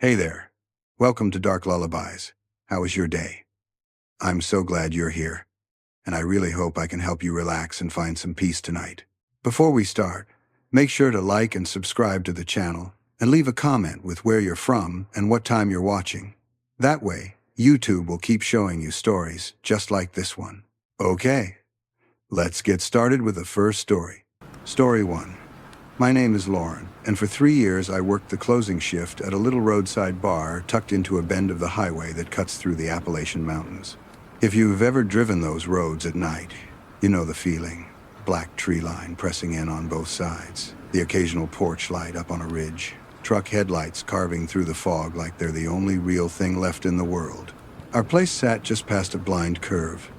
Hey there. Welcome to Dark Lullabies. How was your day? I'm so glad you're here, and I really hope I can help you relax and find some peace tonight. Before we start, make sure to like and subscribe to the channel, and leave a comment with where you're from and what time you're watching. That way, YouTube will keep showing you stories just like this one. Okay, let's get started with the first story. Story 1. My name is Lauren, and for 3 years I worked the closing shift at a little roadside bar tucked into a bend of the highway that cuts through the Appalachian Mountains. If you've ever driven those roads at night, you know the feeling. Black tree line pressing in on both sides, the occasional porch light up on a ridge, truck headlights carving through the fog like they're the only real thing left in the world. Our place sat just past a blind curve,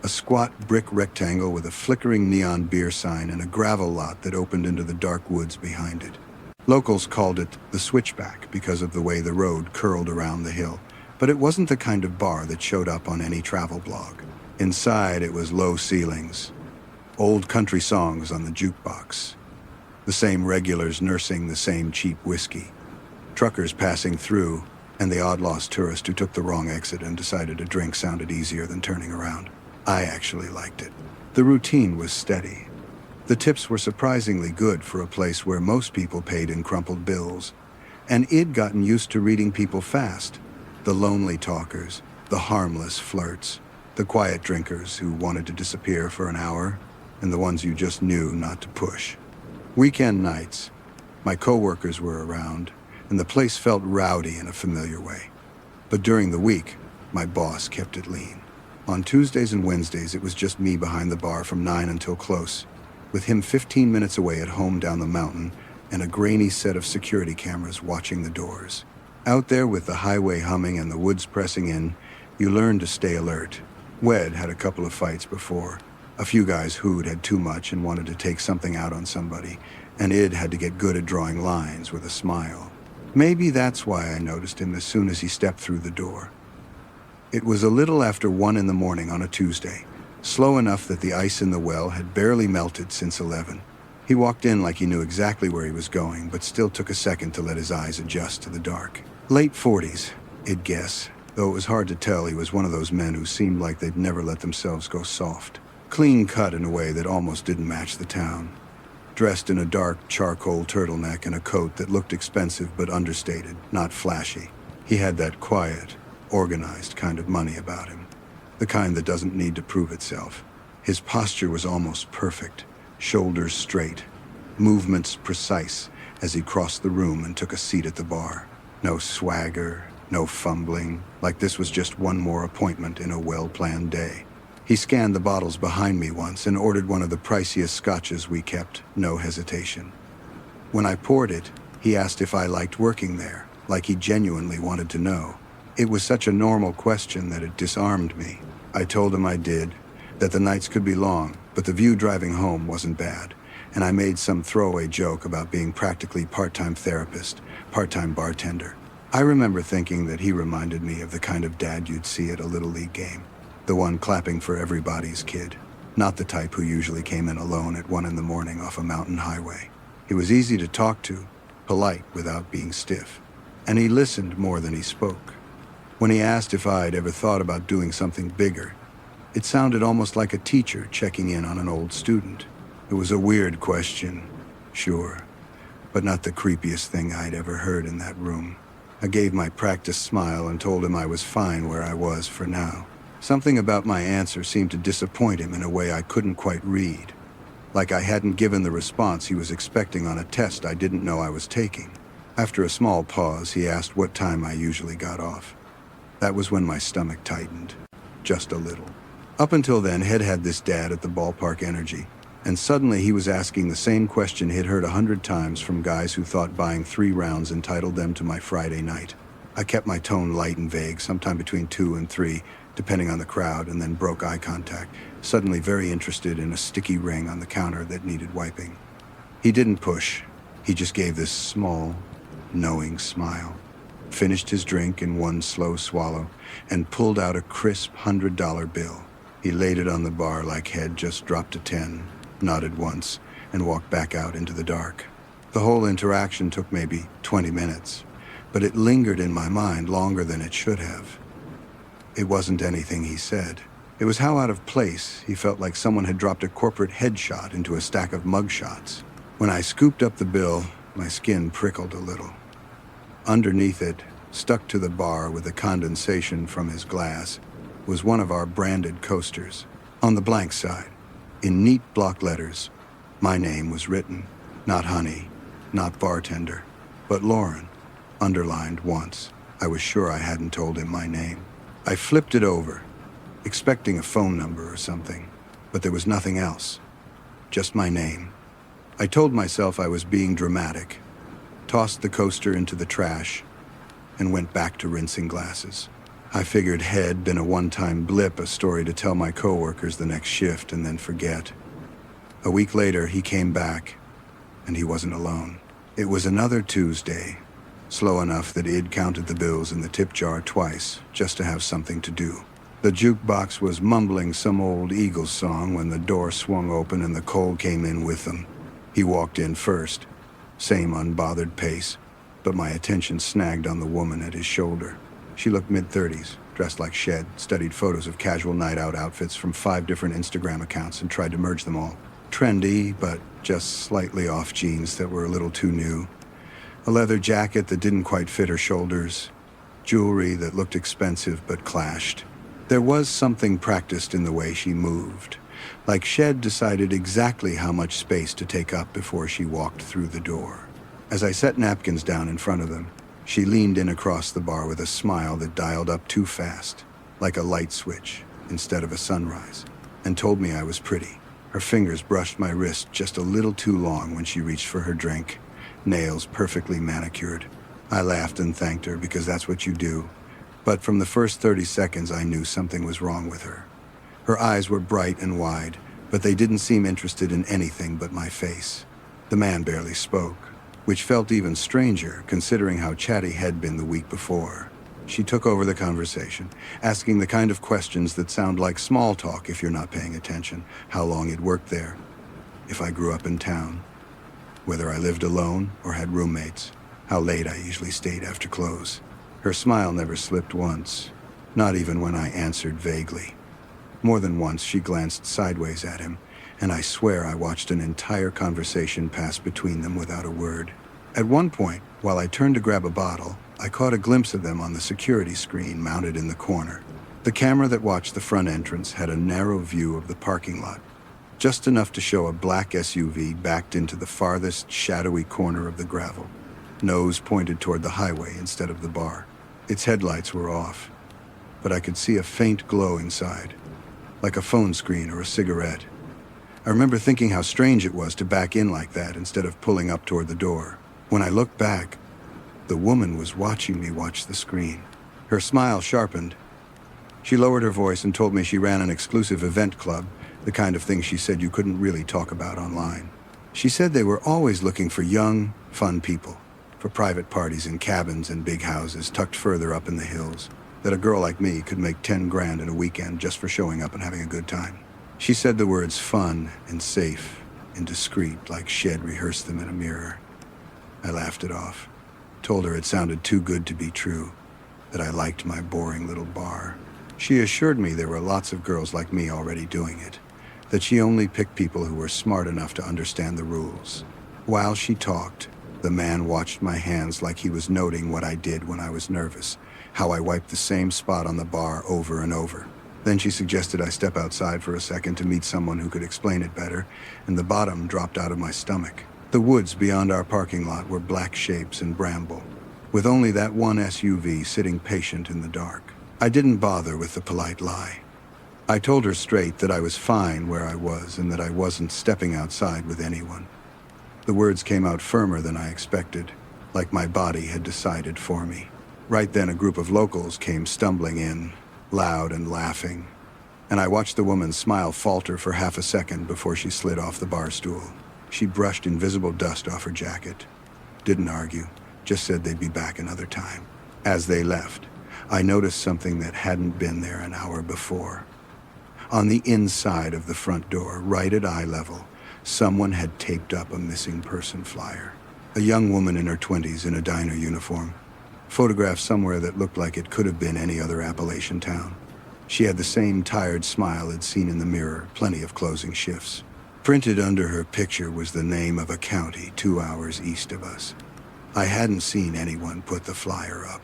a squat brick rectangle with a flickering neon beer sign and a gravel lot that opened into the dark woods behind it. Locals called it the Switchback because of the way the road curled around the hill, but it wasn't the kind of bar that showed up on any travel blog. Inside, it was low ceilings, old country songs on the jukebox, the same regulars nursing the same cheap whiskey, truckers passing through, and the odd-lost tourist who took the wrong exit and decided a drink sounded easier than turning around. I actually liked it. The routine was steady. The tips were surprisingly good for a place where most people paid in crumpled bills, and I'd gotten used to reading people fast. The lonely talkers, the harmless flirts, the quiet drinkers who wanted to disappear for an hour, and the ones you just knew not to push. Weekend nights, my coworkers were around, and the place felt rowdy in a familiar way. But during the week, my boss kept it lean. On Tuesdays and Wednesdays, it was just me behind the bar from 9 until close, with him 15 minutes away at home down the mountain and a grainy set of security cameras watching the doors. Out there with the highway humming and the woods pressing in, you learn to stay alert. Wed had a couple of fights before. A few guys who'd had too much and wanted to take something out on somebody, and Id had to get good at drawing lines with a smile. Maybe that's why I noticed him as soon as he stepped through the door. It was a little after 1 in the morning on a Tuesday, slow enough that the ice in the well had barely melted since 11. He walked in like he knew exactly where he was going, but still took a second to let his eyes adjust to the dark. Late 40s, I'd guess, though it was hard to tell. He was one of those men who seemed like they'd never let themselves go soft. Clean cut in a way that almost didn't match the town. Dressed in a dark charcoal turtleneck and a coat that looked expensive but understated, not flashy. He had that quiet, organized kind of money about him, the kind that doesn't need to prove itself. His posture was almost perfect, shoulders straight, movements precise as he crossed the room and took a seat at the bar. No swagger, no fumbling, like this was just one more appointment in a well-planned day. He scanned the bottles behind me once and ordered one of the priciest scotches we kept, no hesitation. When I poured it, he asked if I liked working there, like he genuinely wanted to know. It was such a normal question that it disarmed me. I told him I did, that the nights could be long, but the view driving home wasn't bad, and I made some throwaway joke about being practically part-time therapist, part-time bartender. I remember thinking that he reminded me of the kind of dad you'd see at a Little League game, the one clapping for everybody's kid, not the type who usually came in alone at 1 in the morning off a mountain highway. He was easy to talk to, polite without being stiff, and he listened more than he spoke. When he asked if I'd ever thought about doing something bigger, it sounded almost like a teacher checking in on an old student. It was a weird question, sure, but not the creepiest thing I'd ever heard in that room. I gave my practiced smile and told him I was fine where I was for now. Something about my answer seemed to disappoint him in a way I couldn't quite read, like I hadn't given the response he was expecting on a test I didn't know I was taking. After a small pause, he asked what time I usually got off. That was when my stomach tightened, just a little. Up until then, Head had this dad at the ballpark energy, and suddenly he was asking the same question he'd heard 100 times from guys who thought buying 3 rounds entitled them to my Friday night. I kept my tone light and vague, sometime between 2 and 3, depending on the crowd, and then broke eye contact, suddenly very interested in a sticky ring on the counter that needed wiping. He didn't push. He just gave this small, knowing smile, finished his drink in one slow swallow, and pulled out a crisp $100 bill. He laid it on the bar like Head just dropped a 10, nodded once, and walked back out into the dark. The whole interaction took maybe 20 minutes. but it lingered in my mind longer than it should have. It wasn't anything he said. It was how out of place he felt, like someone had dropped a corporate headshot into a stack of mugshots. When I scooped up the bill, my skin prickled a little. Underneath it, stuck to the bar with the condensation from his glass, was one of our branded coasters. On the blank side, in neat block letters, my name was written. Not Honey, not Bartender, but Lauren, underlined once. I was sure I hadn't told him my name. I flipped it over, expecting a phone number or something, but there was nothing else. Just my name. I told myself I was being dramatic, tossed the coaster into the trash, and went back to rinsing glasses. I figured had been a one-time blip, a story to tell my coworkers the next shift and then forget. A week later, he came back, and he wasn't alone. It was another Tuesday, slow enough that Id counted the bills in the tip jar twice, just to have something to do. The jukebox was mumbling some old Eagles song when the door swung open and the coal came in with them. He walked in first, same unbothered pace, but my attention snagged on the woman at his shoulder. She looked mid-30s, dressed like Shed, studied photos of casual night-out outfits from 5 different Instagram accounts and tried to merge them all. Trendy, but just slightly off jeans that were a little too new. A leather jacket that didn't quite fit her shoulders. Jewelry that looked expensive but clashed. There was something practiced in the way she moved, like Shed decided exactly how much space to take up before she walked through the door. As I set napkins down in front of them, she leaned in across the bar with a smile that dialed up too fast, like a light switch instead of a sunrise, and told me I was pretty. Her fingers brushed my wrist just a little too long when she reached for her drink, nails perfectly manicured. I laughed and thanked her because that's what you do. But from the first 30 seconds, I knew something was wrong with her. Her eyes were bright and wide, but they didn't seem interested in anything but my face. The man barely spoke, which felt even stranger considering how chatty had been the week before. She took over the conversation, asking the kind of questions that sound like small talk if you're not paying attention. How long he'd worked there, if I grew up in town, whether I lived alone or had roommates, how late I usually stayed after close. Her smile never slipped once, not even when I answered vaguely. More than once she glanced sideways at him, and I swear I watched an entire conversation pass between them without a word. At one point, while I turned to grab a bottle, I caught a glimpse of them on the security screen mounted in the corner. The camera that watched the front entrance had a narrow view of the parking lot, just enough to show a black SUV backed into the farthest shadowy corner of the gravel, nose pointed toward the highway instead of the bar. Its headlights were off, but I could see a faint glow inside, like a phone screen or a cigarette. I remember thinking how strange it was to back in like that instead of pulling up toward the door. When I looked back, the woman was watching me watch the screen. Her smile sharpened. She lowered her voice and told me she ran an exclusive event club, the kind of thing she said you couldn't really talk about online. She said they were always looking for young, fun people, for private parties in cabins and big houses tucked further up in the hills, that a girl like me could make 10 grand in a weekend just for showing up and having a good time. She said the words fun and safe and discreet like Shed rehearsed them in a mirror. I laughed it off, told her it sounded too good to be true, that I liked my boring little bar. She assured me there were lots of girls like me already doing it, that she only picked people who were smart enough to understand the rules. While she talked, the man watched my hands like he was noting what I did when I was nervous, how I wiped the same spot on the bar over and over. Then she suggested I step outside for a second to meet someone who could explain it better, and the bottom dropped out of my stomach. The woods beyond our parking lot were black shapes and bramble, with only that one SUV sitting patient in the dark. I didn't bother with the polite lie. I told her straight that I was fine where I was and that I wasn't stepping outside with anyone. The words came out firmer than I expected, like my body had decided for me. Right then, a group of locals came stumbling in, loud and laughing, and I watched the woman's smile falter for half a second before she slid off the bar stool. She brushed invisible dust off her jacket. Didn't argue, just said they'd be back another time. As they left, I noticed something that hadn't been there an hour before. On the inside of the front door, right at eye level, someone had taped up a missing person flyer. A young woman in her 20s in a diner uniform. photographed somewhere that looked like it could have been any other Appalachian town. She had the same tired smile I'd seen in the mirror, plenty of closing shifts. Printed under her picture was the name of a county 2 hours east of us. I hadn't seen anyone put the flyer up.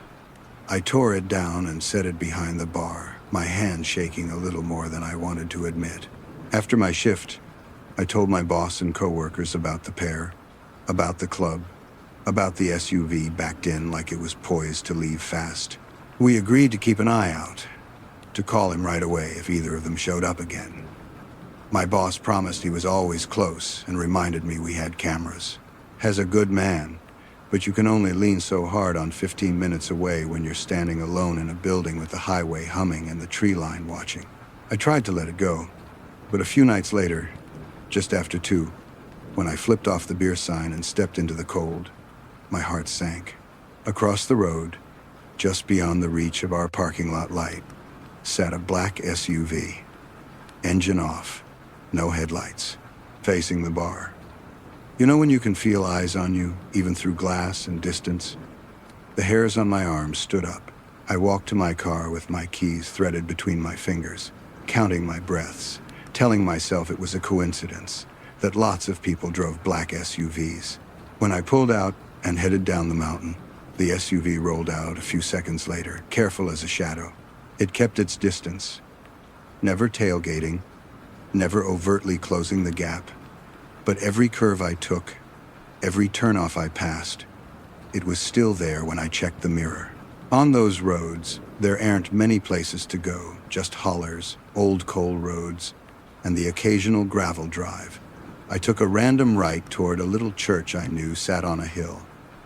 I tore it down and set it behind the bar, my hand shaking a little more than I wanted to admit. After my shift, I told my boss and coworkers about the pair, about the club, about the SUV backed in like it was poised to leave fast. We agreed to keep an eye out, to call him right away if either of them showed up again. My boss promised he was always close and reminded me we had cameras. As a good man, but you can only lean so hard on 15 minutes away when you're standing alone in a building with the highway humming and the tree line watching. I tried to let it go, but a few nights later, just after 2, when I flipped off the beer sign and stepped into the cold, my heart sank. Across the road, just beyond the reach of our parking lot light, sat a black SUV, engine off, no headlights, facing the bar. You know when you can feel eyes on you, even through glass and distance? The hairs on my arms stood up. I walked to my car with my keys threaded between my fingers, counting my breaths, telling myself it was a coincidence that lots of people drove black SUVs. When I pulled out and headed down the mountain, the SUV rolled out a few seconds later, careful as a shadow. It kept its distance, never tailgating, never overtly closing the gap. But every curve I took, every turnoff I passed, it was still there when I checked the mirror. On those roads, there aren't many places to go, just hollers, old coal roads, and the occasional gravel drive. I took a random right toward a little church I knew sat on a hill.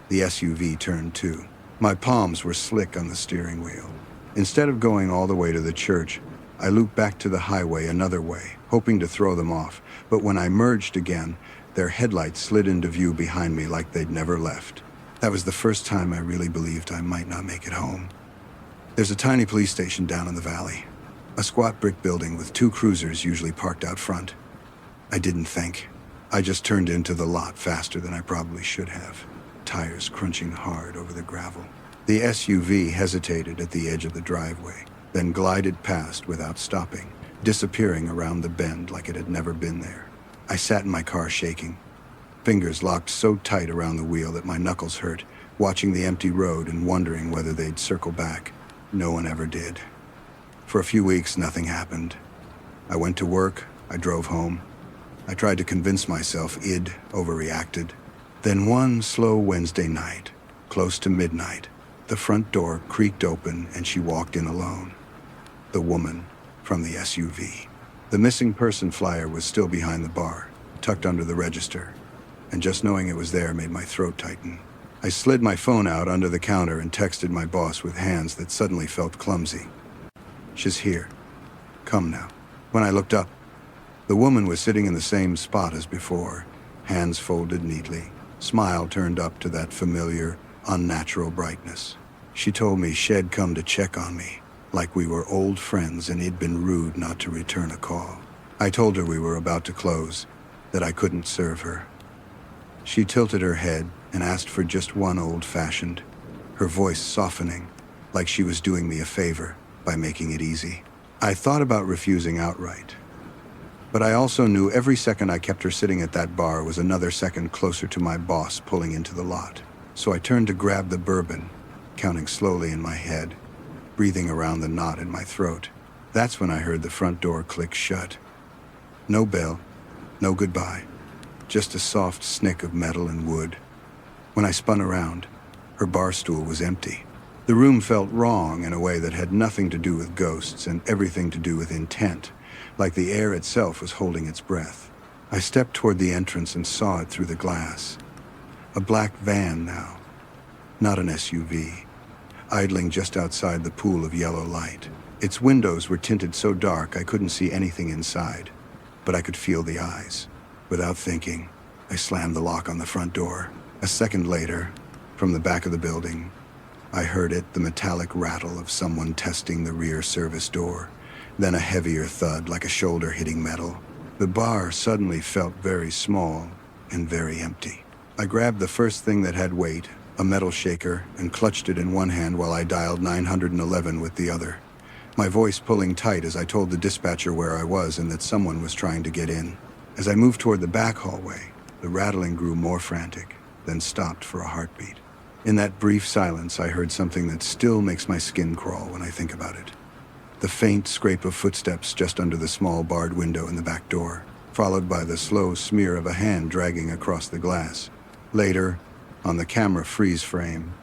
The SUV turned too. My palms were slick on the steering wheel. Instead of going all the way to the church, I looped back to the highway another way, hoping to throw them off. But when I merged again, their headlights slid into view behind me like they'd never left. That was the first time I really believed I might not make it home. There's a tiny police station down in the valley, a squat brick building with 2 cruisers usually parked out front. I didn't think. I just turned into the lot faster than I probably should have, tires crunching hard over the gravel. The SUV hesitated at the edge of the driveway, then glided past without stopping, disappearing around the bend like it had never been there. I sat in my car shaking, fingers locked so tight around the wheel that my knuckles hurt, watching the empty road and wondering whether they'd circle back. No one ever did. For a few weeks, nothing happened. I went to work, I drove home. I tried to convince myself I'd overreacted. Then one slow Wednesday night, close to midnight, the front door creaked open and she walked in alone. The woman from the SUV. The missing person flyer was still behind the bar, tucked under the register, and just knowing it was there made my throat tighten. I slid my phone out under the counter and texted my boss with hands that suddenly felt clumsy. "She's here. Come now." When I looked up, the woman was sitting in the same spot as before, hands folded neatly, smile turned up to that familiar, unnatural brightness. She told me she'd come to check on me, like we were old friends and it'd been rude not to return a call. I told her we were about to close, that I couldn't serve her. She tilted her head and asked for just one old-fashioned, her voice softening, like she was doing me a favor by making it easy. I thought about refusing outright, but I also knew every second I kept her sitting at that bar was another second closer to my boss pulling into the lot. So I turned to grab the bourbon, counting slowly in my head, breathing around the knot in my throat. That's when I heard the front door click shut. No bell, no goodbye, just a soft snick of metal and wood. When I spun around, her bar stool was empty. The room felt wrong in a way that had nothing to do with ghosts and everything to do with intent, like the air itself was holding its breath. I stepped toward the entrance and saw it through the glass. A black van now, not an SUV, idling just outside the pool of yellow light. Its windows were tinted so dark I couldn't see anything inside, but I could feel the eyes. Without thinking, I slammed the lock on the front door. A second later, from the back of the building, I heard it, the metallic rattle of someone testing the rear service door, then a heavier thud like a shoulder hitting metal. The bar suddenly felt very small and very empty. I grabbed the first thing that had weight, a metal shaker, and clutched it in one hand while I dialed 911 with the other, my voice pulling tight as I told the dispatcher where I was and that someone was trying to get in. As I moved toward the back hallway, the rattling grew more frantic, then stopped for a heartbeat. In that brief silence, I heard something that still makes my skin crawl when I think about it. The faint scrape of footsteps just under the small barred window in the back door, followed by the slow smear of a hand dragging across the glass. Later, on the camera freeze frame,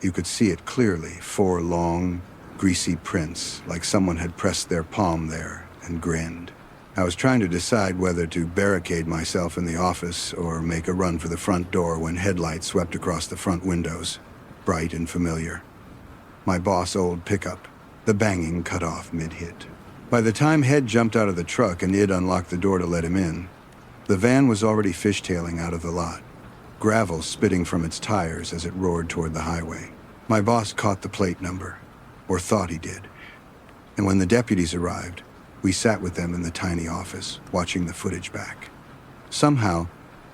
you could see it clearly, 4 long, greasy prints, like someone had pressed their palm there and grinned. I was trying to decide whether to barricade myself in the office or make a run for the front door when headlights swept across the front windows, bright and familiar. My boss' old pickup. The banging cut off mid-hit. By the time Head jumped out of the truck and Id unlocked the door to let him in, the van was already fishtailing out of the lot, gravel spitting from its tires as it roared toward the highway. My boss caught the plate number, or thought he did, and when the deputies arrived, we sat with them in the tiny office, watching the footage back. Somehow,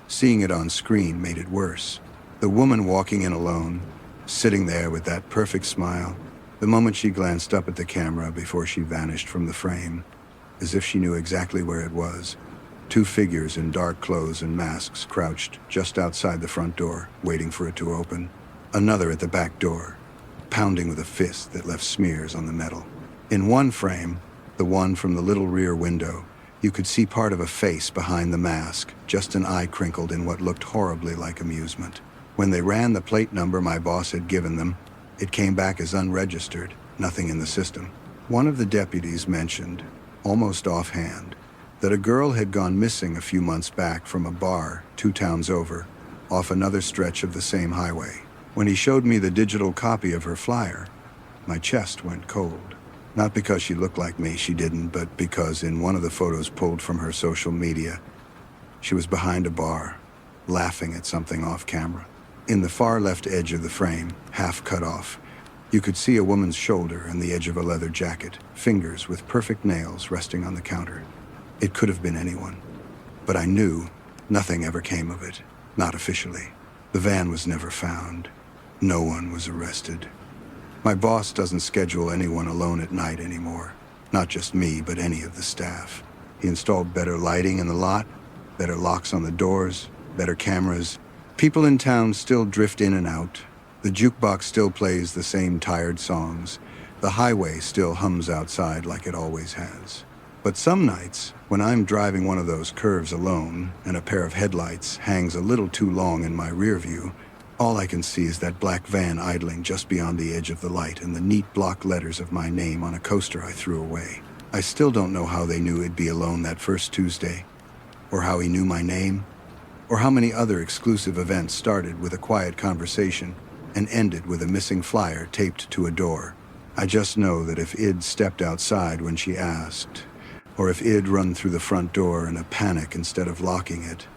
seeing it on screen made it worse. The woman walking in alone, sitting there with that perfect smile, the moment she glanced up at the camera before she vanished from the frame, as if she knew exactly where it was. 2 figures in dark clothes and masks crouched just outside the front door, waiting for it to open. Another at the back door, pounding with a fist that left smears on the metal. In one frame, the one from the little rear window, you could see part of a face behind the mask, just an eye crinkled in what looked horribly like amusement. When they ran the plate number my boss had given them, it came back as unregistered, nothing in the system. One of the deputies mentioned, almost offhand, that a girl had gone missing a few months back from a bar 2 towns over, off another stretch of the same highway. When he showed me the digital copy of her flyer, my chest went cold. Not because she looked like me, she didn't, but because in one of the photos pulled from her social media, she was behind a bar, laughing at something off camera. In the far left edge of the frame, half cut off, you could see a woman's shoulder and the edge of a leather jacket, fingers with perfect nails resting on the counter. It could have been anyone, but I knew nothing ever came of it, not officially. The van was never found. No one was arrested. My boss doesn't schedule anyone alone at night anymore. Not just me, but any of the staff. He installed better lighting in the lot, better locks on the doors, better cameras. People in town still drift in and out. The jukebox still plays the same tired songs. The highway still hums outside like it always has. But some nights, when I'm driving one of those curves alone and a pair of headlights hangs a little too long in my rear view, all I can see is that black van idling just beyond the edge of the light and the neat block letters of my name on a coaster I threw away. I still don't know how they knew it'd be alone that first Tuesday, or how he knew my name, or how many other exclusive events started with a quiet conversation and ended with a missing flyer taped to a door. I just know that if Id stepped outside when she asked, or if Id run through the front door in a panic instead of locking it,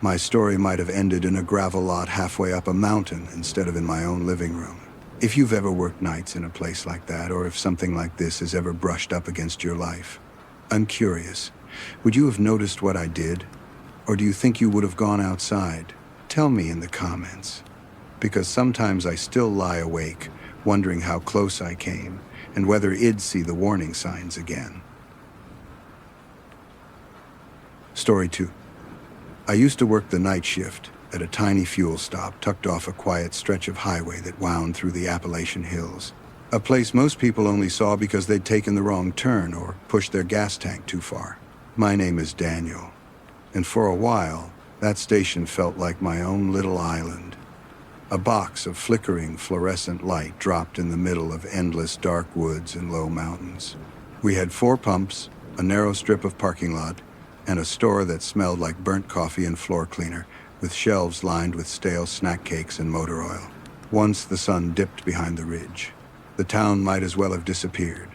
my story might have ended in a gravel lot halfway up a mountain instead of in my own living room. If you've ever worked nights in a place like that, or if something like this has ever brushed up against your life, I'm curious, would you have noticed what I did? Or do you think you would have gone outside? Tell me in the comments. Because sometimes I still lie awake, wondering how close I came, and whether I'd see the warning signs again. Story 2. I used to work the night shift at a tiny fuel stop tucked off a quiet stretch of highway that wound through the Appalachian hills. A place most people only saw because they'd taken the wrong turn or pushed their gas tank too far. My name is Daniel. And for a while, that station felt like my own little island. A box of flickering fluorescent light dropped in the middle of endless dark woods and low mountains. We had 4 pumps, a narrow strip of parking lot, and a store that smelled like burnt coffee and floor cleaner, with shelves lined with stale snack cakes and motor oil. Once the sun dipped behind the ridge, the town might as well have disappeared.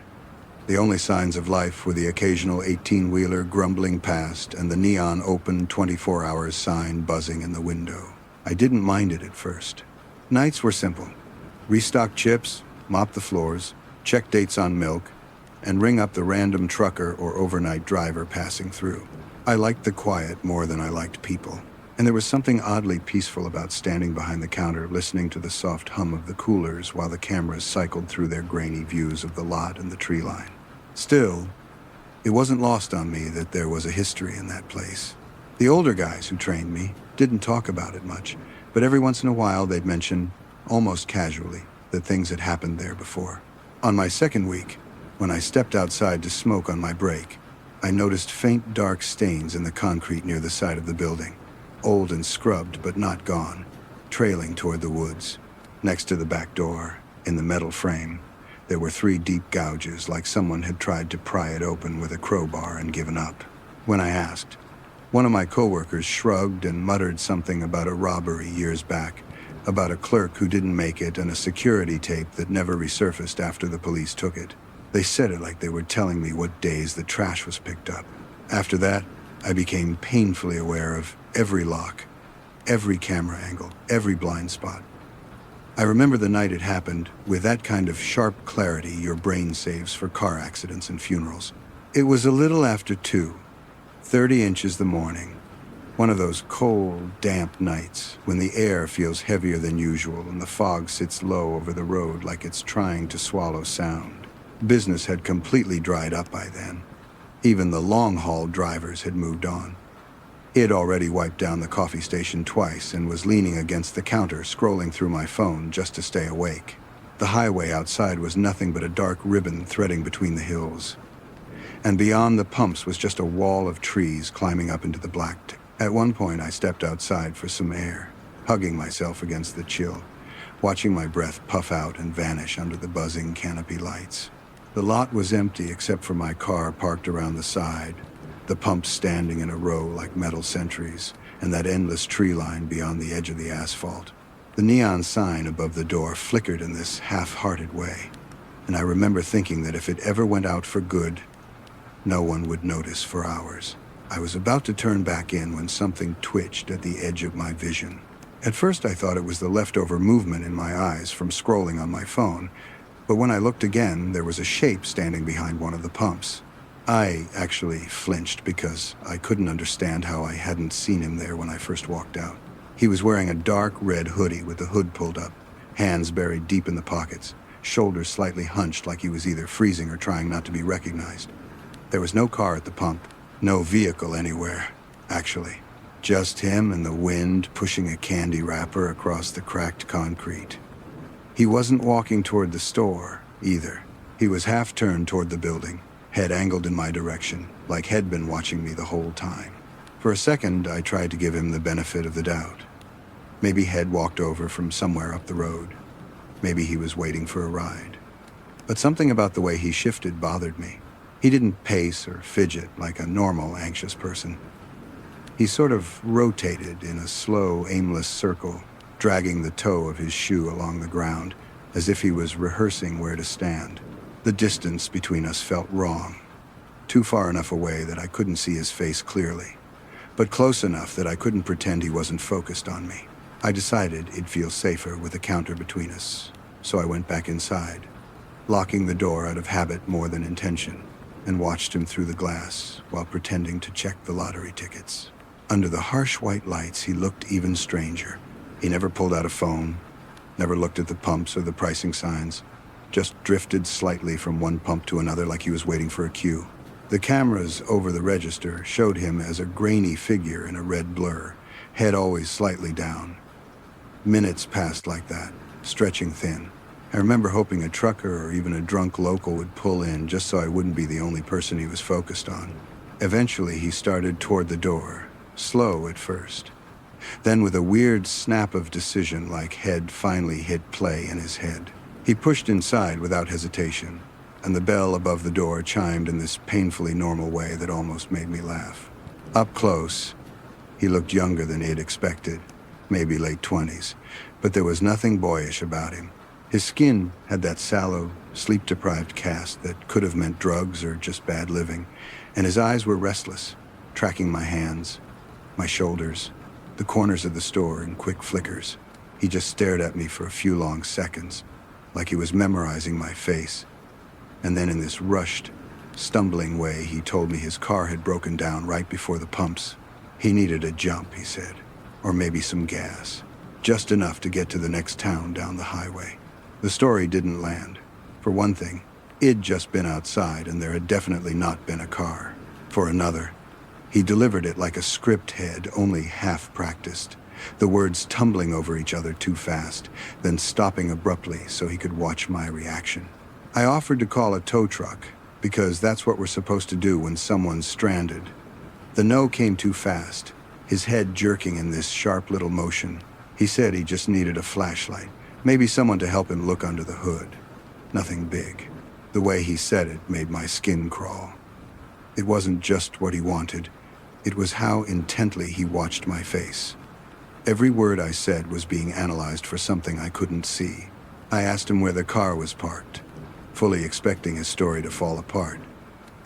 The only signs of life were the occasional 18-wheeler grumbling past and the neon open 24 hours sign buzzing in the window. I didn't mind it at first. Nights were simple. Restock chips, mop the floors, check dates on milk, and ring up the random trucker or overnight driver passing through. I liked the quiet more than I liked people. And there was something oddly peaceful about standing behind the counter, listening to the soft hum of the coolers while the cameras cycled through their grainy views of the lot and the tree line. Still, it wasn't lost on me that there was a history in that place. The older guys who trained me didn't talk about it much, but every once in a while they'd mention, almost casually, that things had happened there before. On my second week, when I stepped outside to smoke on my break, I noticed faint dark stains in the concrete near the side of the building, old and scrubbed but not gone, trailing toward the woods. Next to the back door, in the metal frame, there were 3 deep gouges like someone had tried to pry it open with a crowbar and given up. When I asked, one of my coworkers shrugged and muttered something about a robbery years back, about a clerk who didn't make it and a security tape that never resurfaced after the police took it. They said it like they were telling me what days the trash was picked up. After that, I became painfully aware of every lock, every camera angle, every blind spot. I remember the night it happened with that kind of sharp clarity your brain saves for car accidents and funerals. It was a little after 2:30 inches the morning, one of those cold, damp nights when the air feels heavier than usual and the fog sits low over the road like it's trying to swallow sound. Business had completely dried up by then. Even the long-haul drivers had moved on. He had already wiped down the coffee station twice and was leaning against the counter, scrolling through my phone just to stay awake. The highway outside was nothing but a dark ribbon threading between the hills. And beyond the pumps was just a wall of trees climbing up into the black. At one point, I stepped outside for some air, hugging myself against the chill, watching my breath puff out and vanish under the buzzing canopy lights. The lot was empty except for my car parked around the side, the pumps standing in a row like metal sentries, and that endless tree line beyond the edge of the asphalt. The neon sign above the door flickered in this half-hearted way, and I remember thinking that if it ever went out for good, no one would notice for hours. I was about to turn back in when something twitched at the edge of my vision. At first I thought it was the leftover movement in my eyes from scrolling on my phone, but when I looked again, there was a shape standing behind one of the pumps. I actually flinched because I couldn't understand how I hadn't seen him there when I first walked out. He was wearing a dark red hoodie with the hood pulled up, hands buried deep in the pockets, shoulders slightly hunched like he was either freezing or trying not to be recognized. There was no car at the pump, no vehicle anywhere, actually. Just him and the wind pushing a candy wrapper across the cracked concrete. He wasn't walking toward the store, either. He was half-turned toward the building, head angled in my direction, like he'd been watching me the whole time. For a second, I tried to give him the benefit of the doubt. Maybe Head walked over from somewhere up the road. Maybe he was waiting for a ride. But something about the way he shifted bothered me. He didn't pace or fidget like a normal anxious person. He sort of rotated in a slow, aimless circle, dragging the toe of his shoe along the ground, as if he was rehearsing where to stand. The distance between us felt wrong, too far enough away that I couldn't see his face clearly, but close enough that I couldn't pretend he wasn't focused on me. I decided it'd feel safer with a counter between us, so I went back inside, locking the door out of habit more than intention, and watched him through the glass while pretending to check the lottery tickets. Under the harsh white lights, he looked even stranger. He never pulled out a phone, never looked at the pumps or the pricing signs, just drifted slightly from one pump to another like he was waiting for a cue. The cameras over the register showed him as a grainy figure in a red blur, head always slightly down. Minutes passed like that, stretching thin. I remember hoping a trucker or even a drunk local would pull in just so I wouldn't be the only person he was focused on. Eventually, he started toward the door, slow at first. Then with a weird snap of decision like Head finally hit play in his head. He pushed inside without hesitation, and the bell above the door chimed in this painfully normal way that almost made me laugh. Up close, he looked younger than he'd expected, maybe late 20s, but there was nothing boyish about him. His skin had that sallow, sleep-deprived cast that could have meant drugs or just bad living, and his eyes were restless, tracking my hands, my shoulders, the corners of the store in quick flickers. He just stared at me for a few long seconds, like he was memorizing my face. And then in this rushed, stumbling way, he told me his car had broken down right before the pumps. He needed a jump, he said. or maybe some gas. Just enough to get to the next town down the highway. The story didn't land. For one thing, I'd just been outside and there had definitely not been a car. For another, he delivered it like a script head, only half practiced. The words tumbling over each other too fast, then stopping abruptly so he could watch my reaction. I offered to call a tow truck, because that's what we're supposed to do when someone's stranded. The no came too fast, his head jerking in this sharp little motion. He said he just needed a flashlight, maybe someone to help him look under the hood. Nothing big. The way he said it made my skin crawl. It wasn't just what he wanted, it was how intently he watched my face. Every word I said was being analyzed for something I couldn't see. I asked him where the car was parked, fully expecting his story to fall apart,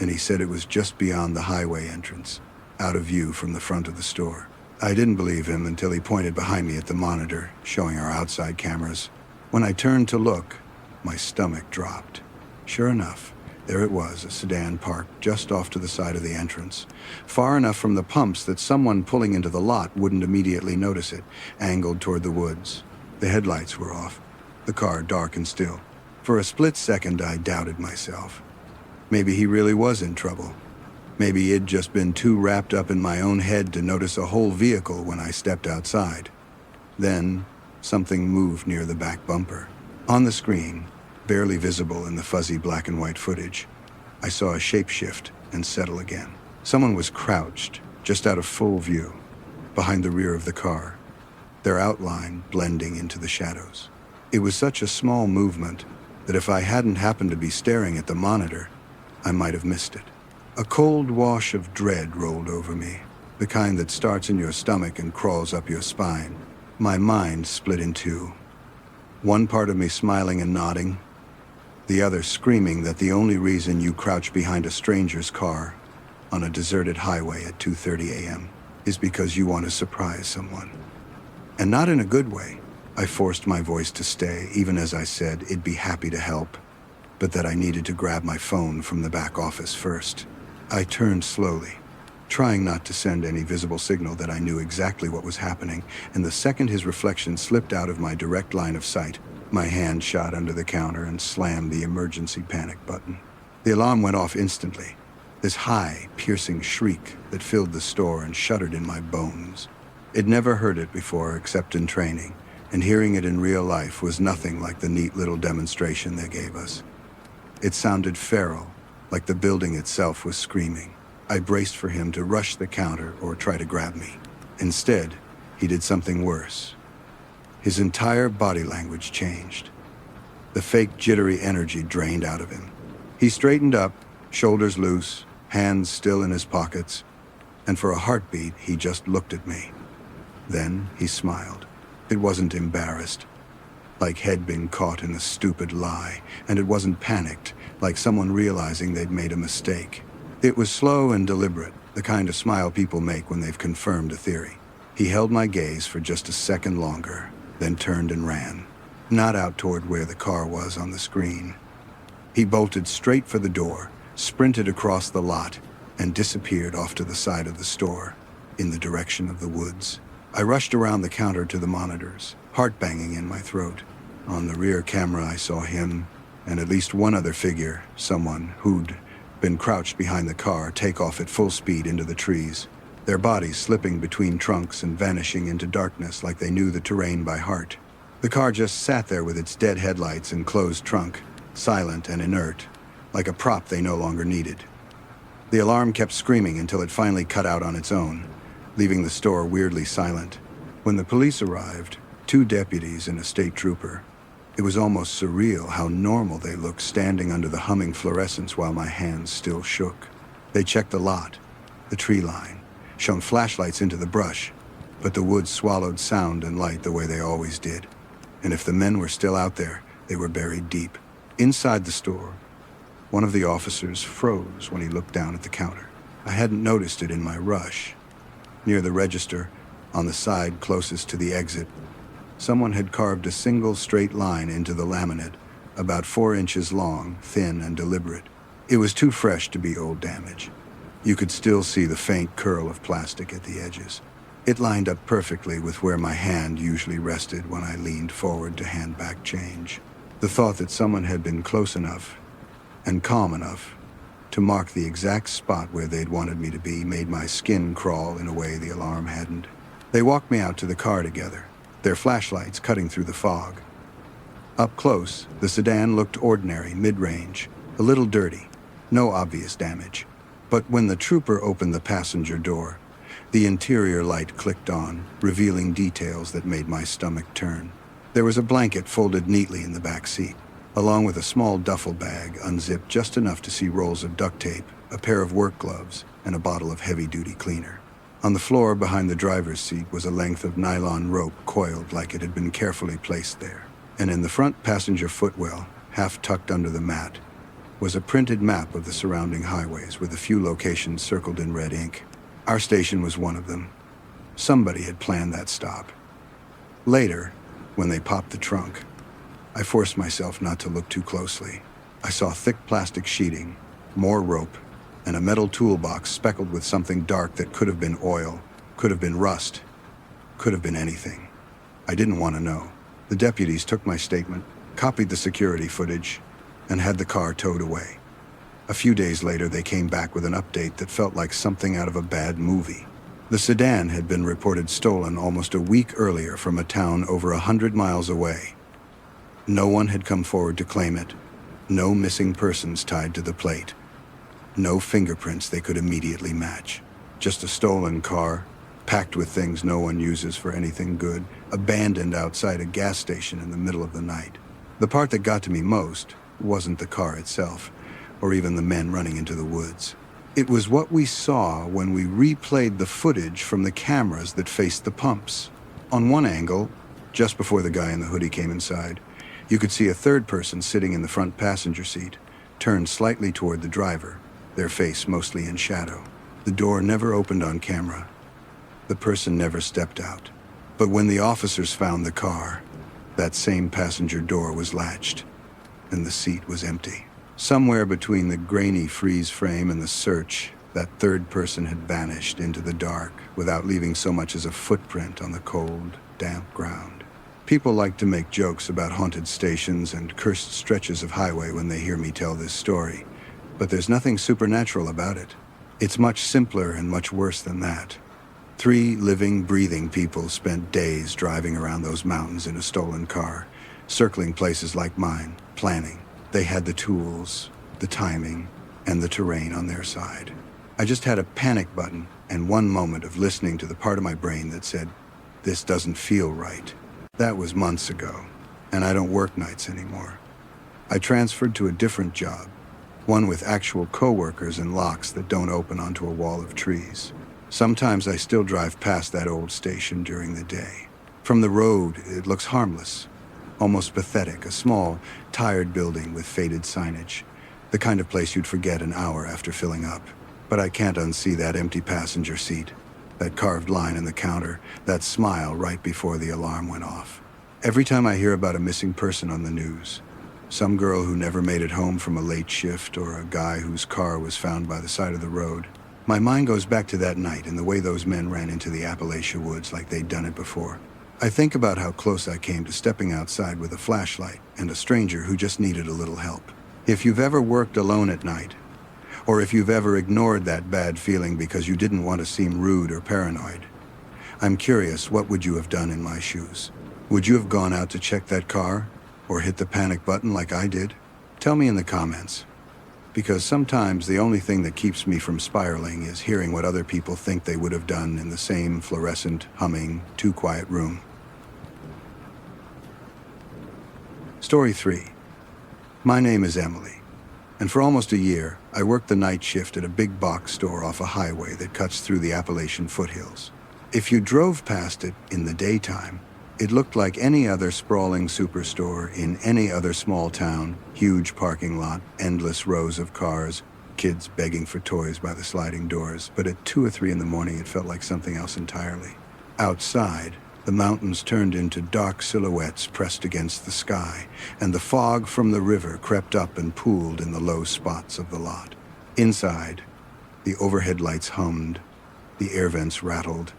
and he said it was just beyond the highway entrance, out of view from the front of the store. I didn't believe him until he pointed behind me at the monitor, showing our outside cameras. When I turned to look, my stomach dropped. Sure enough, there it was, a sedan parked just off to the side of the entrance, far enough from the pumps that someone pulling into the lot wouldn't immediately notice it, angled toward the woods. The headlights were off, the car dark and still. For a split second, I doubted myself. Maybe he really was in trouble. Maybe he'd just been too wrapped up in my own head to notice a whole vehicle when I stepped outside. Then, something moved near the back bumper. On the screen, barely visible in the fuzzy black and white footage, I saw a shape shift and settle again. Someone was crouched, just out of full view, behind the rear of the car, their outline blending into the shadows. It was such a small movement that if I hadn't happened to be staring at the monitor, I might have missed it. A cold wash of dread rolled over me, the kind that starts in your stomach and crawls up your spine. My mind split in two. One part of me smiling and nodding, the other screaming that the only reason you crouch behind a stranger's car on a deserted highway at 2:30 a.m. is because you want to surprise someone. And not in a good way. I forced my voice to stay, even as I said it'd be happy to help, but that I needed to grab my phone from the back office first. I turned slowly, trying not to send any visible signal that I knew exactly what was happening, and the second his reflection slipped out of my direct line of sight, my hand shot under the counter and slammed the emergency panic button. The alarm went off instantly, this high, piercing shriek that filled the store and shuddered in my bones. I'd never heard it before except in training, and hearing it in real life was nothing like the neat little demonstration they gave us. It sounded feral, like the building itself was screaming. I braced for him to rush the counter or try to grab me. Instead, he did something worse. His entire body language changed. The fake jittery energy drained out of him. He straightened up, shoulders loose, hands still in his pockets, and for a heartbeat, he just looked at me. Then he smiled. It wasn't embarrassed, like he'd been caught in a stupid lie, and it wasn't panicked, like someone realizing they'd made a mistake. It was slow and deliberate, the kind of smile people make when they've confirmed a theory. He held my gaze for just a second longer, then turned and ran, not out toward where the car was on the screen. He bolted straight for the door, sprinted across the lot, and disappeared off to the side of the store, in the direction of the woods. I rushed around the counter to the monitors, heart banging in my throat. On the rear camera I saw him, and at least one other figure, someone who'd been crouched behind the car, take off at full speed into the trees, their bodies slipping between trunks and vanishing into darkness like they knew the terrain by heart. The car just sat there with its dead headlights and closed trunk, silent and inert, like a prop they no longer needed. The alarm kept screaming until it finally cut out on its own, leaving the store weirdly silent. When the police arrived, 2 deputies and a state trooper, it was almost surreal how normal they looked standing under the humming fluorescence while my hands still shook. They checked the lot, the tree line, shone flashlights into the brush, but the woods swallowed sound and light the way they always did. And if the men were still out there, they were buried deep. Inside the store, one of the officers froze when he looked down at the counter. I hadn't noticed it in my rush. Near the register, on the side closest to the exit, someone had carved a single straight line into the laminate, about 4 inches long, thin and deliberate. It was too fresh to be old damage. You could still see the faint curl of plastic at the edges. It lined up perfectly with where my hand usually rested when I leaned forward to hand back change. The thought that someone had been close enough and calm enough to mark the exact spot where they'd wanted me to be made my skin crawl in a way the alarm hadn't. They walked me out to the car together, their flashlights cutting through the fog. Up close, the sedan looked ordinary, mid-range, a little dirty, no obvious damage. But when the trooper opened the passenger door, the interior light clicked on, revealing details that made my stomach turn. There was a blanket folded neatly in the back seat, along with a small duffel bag unzipped just enough to see rolls of duct tape, a pair of work gloves, and a bottle of heavy-duty cleaner. On the floor behind the driver's seat was a length of nylon rope coiled like it had been carefully placed there. And in the front passenger footwell, half tucked under the mat, was a printed map of the surrounding highways with a few locations circled in red ink. Our station was one of them. Somebody had planned that stop. Later, when they popped the trunk, I forced myself not to look too closely. I saw thick plastic sheeting, more rope, and a metal toolbox speckled with something dark that could have been oil, could have been rust, could have been anything. I didn't want to know. The deputies took my statement, copied the security footage, and had the car towed away. A few days later, they came back with an update that felt like something out of a bad movie. The sedan had been reported stolen almost a week earlier from a town over 100 miles away. No one had come forward to claim it. No missing persons tied to the plate. No fingerprints they could immediately match. Just a stolen car, packed with things no one uses for anything good, abandoned outside a gas station in the middle of the night. The part that got to me most wasn't the car itself, or even the men running into the woods. It was what we saw when we replayed the footage from the cameras that faced the pumps. On one angle, just before the guy in the hoodie came inside, you could see a third person sitting in the front passenger seat, turned slightly toward the driver, their face mostly in shadow. The door never opened on camera. The person never stepped out. But when the officers found the car, that same passenger door was latched, and the seat was empty. Somewhere between the grainy freeze frame and the search, that third person had vanished into the dark without leaving so much as a footprint on the cold, damp ground. People like to make jokes about haunted stations and cursed stretches of highway when they hear me tell this story, but there's nothing supernatural about it. It's much simpler and much worse than that. 3 living, breathing people spent days driving around those mountains in a stolen car, circling places like mine, planning. They had the tools, the timing, and the terrain on their side. I just had a panic button and one moment of listening to the part of my brain that said, "This doesn't feel right." That was months ago, and I don't work nights anymore. I transferred to a different job, one with actual coworkers and locks that don't open onto a wall of trees. Sometimes I still drive past that old station during the day. From the road, it looks harmless, almost pathetic, a small, tired building with faded signage, the kind of place you'd forget an hour after filling up. But I can't unsee that empty passenger seat, that carved line in the counter, that smile right before the alarm went off. Every time I hear about a missing person on the news, some girl who never made it home from a late shift or a guy whose car was found by the side of the road, my mind goes back to that night and the way those men ran into the Appalachia woods like they'd done it before. I think about how close I came to stepping outside with a flashlight and a stranger who just needed a little help. If you've ever worked alone at night, or if you've ever ignored that bad feeling because you didn't want to seem rude or paranoid, I'm curious, what would you have done in my shoes? Would you have gone out to check that car, or hit the panic button like I did? Tell me in the comments, because sometimes the only thing that keeps me from spiraling is hearing what other people think they would have done in the same fluorescent, humming, too quiet room. Story 3. My name is Emily, and for almost a year, I worked the night shift at a big box store off a highway that cuts through the Appalachian foothills. If you drove past it in the daytime, it looked like any other sprawling superstore in any other small town, huge parking lot, endless rows of cars, kids begging for toys by the sliding doors. But at 2 or 3 in the morning, it felt like something else entirely. Outside, the mountains turned into dark silhouettes pressed against the sky, and the fog from the river crept up and pooled in the low spots of the lot. Inside, the overhead lights hummed, the air vents rattled,